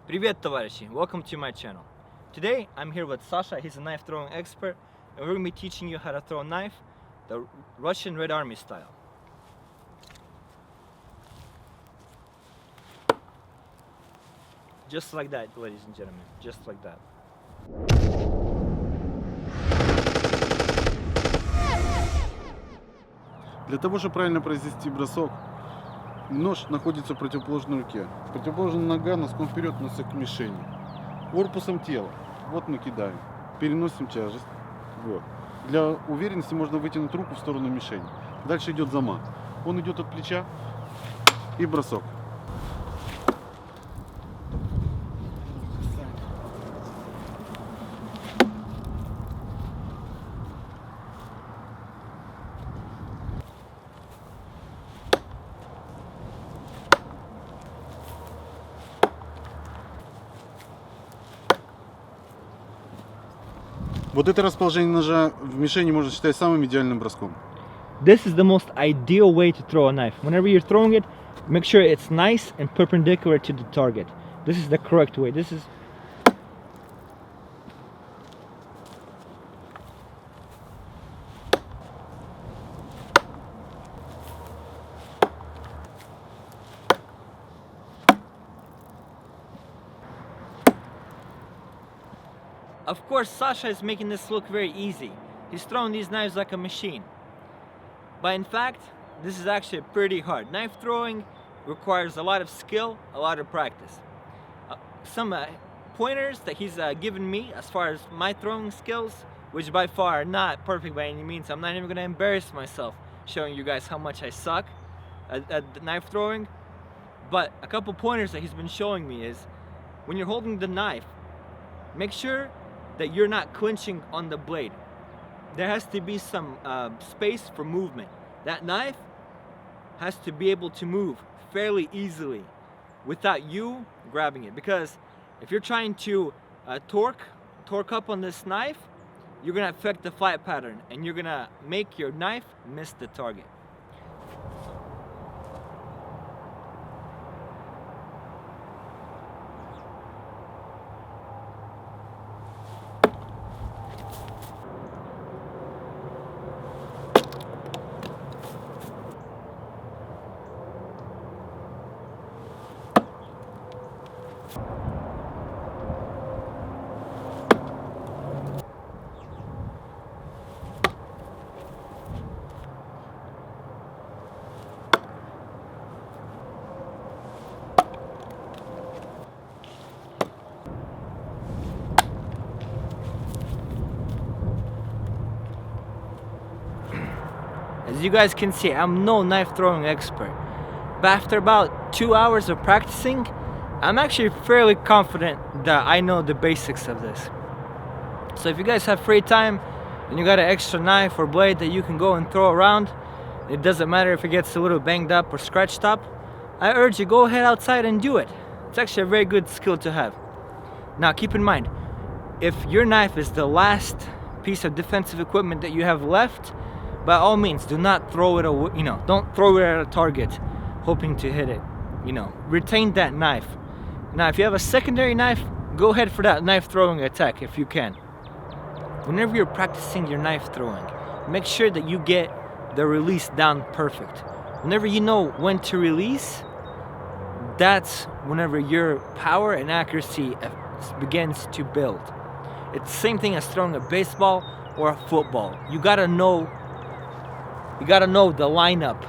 Привет, товарищи! Welcome to my channel. Today I'm here with Sasha. He's a knife throwing expert, and we're going to be teaching you how to throw a knife the Russian Red Army style. Just like that, ladies and gentlemen. Just like that. Для того, чтобы правильно произвести бросок, нож находится в противоположной руке. Противоположная нога носком вперед носится к мишени. Корпусом тела. Вот мы кидаем. Переносим тяжесть. Вот. Для уверенности можно вытянуть руку в сторону мишени. Дальше идет замах. Он идет от плеча и бросок. Вот это расположение ножа в мишени можно считать самым идеальным броском. This is the most ideal way to throw a knife. Whenever you're throwing it, make sure it's nice and perpendicular to the target. This is the correct way. This is Of course, Sasha is making this look very easy. He's throwing these knives like a machine. But in fact, this is actually pretty hard. Knife throwing requires a lot of skill, a lot of practice. Some pointers that he's given me as far as my throwing skills, which by far are not perfect by any means. I'm not even going to embarrass myself showing you guys how much I suck at knife throwing. But a couple pointers that he's been showing me is when you're holding the knife, make sure that you're not clinching on the blade. There has to be some space for movement. That knife has to be able to move fairly easily without you grabbing it. Because if you're trying to torque up on this knife, you're gonna affect the flight pattern and you're gonna make your knife miss the target. As you guys can see, I'm no knife throwing expert, but after about 2 hours of practicing, I'm actually fairly confident that I know the basics of this. So if you guys have free time and you got an extra knife or blade that you can go and throw around, it doesn't matter if it gets a little banged up or scratched up, I urge you, go ahead outside and do it. It's actually a very good skill to have. Now keep in mind, if your knife is the last piece of defensive equipment that you have left, by all means, do not throw it away, don't throw it at a target hoping to hit it. Retain that knife. Now, if you have a secondary knife, go ahead for that knife throwing attack if you can. Whenever you're practicing your knife throwing, make sure that you get the release down perfect. Whenever you know when to release, that's whenever your power and accuracy begins to build. It's the same thing as throwing a baseball or a football. You gotta know the lineup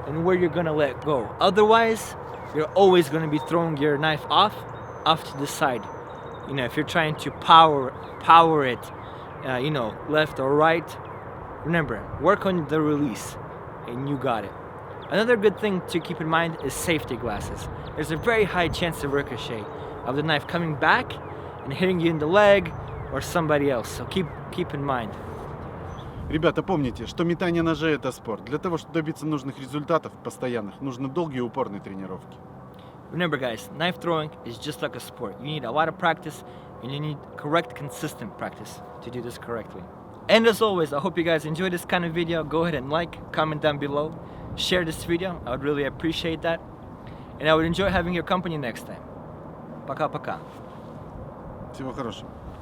and where you're gonna let go. Otherwise, you're always gonna be throwing your knife off to the side. If you're trying to power it, left or right, remember, work on the release and you got it. Another good thing to keep in mind is safety glasses. There's a very high chance of ricochet of the knife coming back and hitting you in the leg or somebody else. So keep in mind. Ребята, помните, что метание ножа это спорт. Для того, чтобы добиться нужных результатов постоянных, нужны долгие и упорные тренировки. Remember guys, knife throwing is just like a sport. You need a lot of practice and you need correct, consistent practice to do this correctly. And as always, I hope you guys enjoyed this kind of video. Go ahead and like, comment down below, share this video. I would really appreciate that. And I would enjoy having your company next time. Пока-пока. Всего хорошего.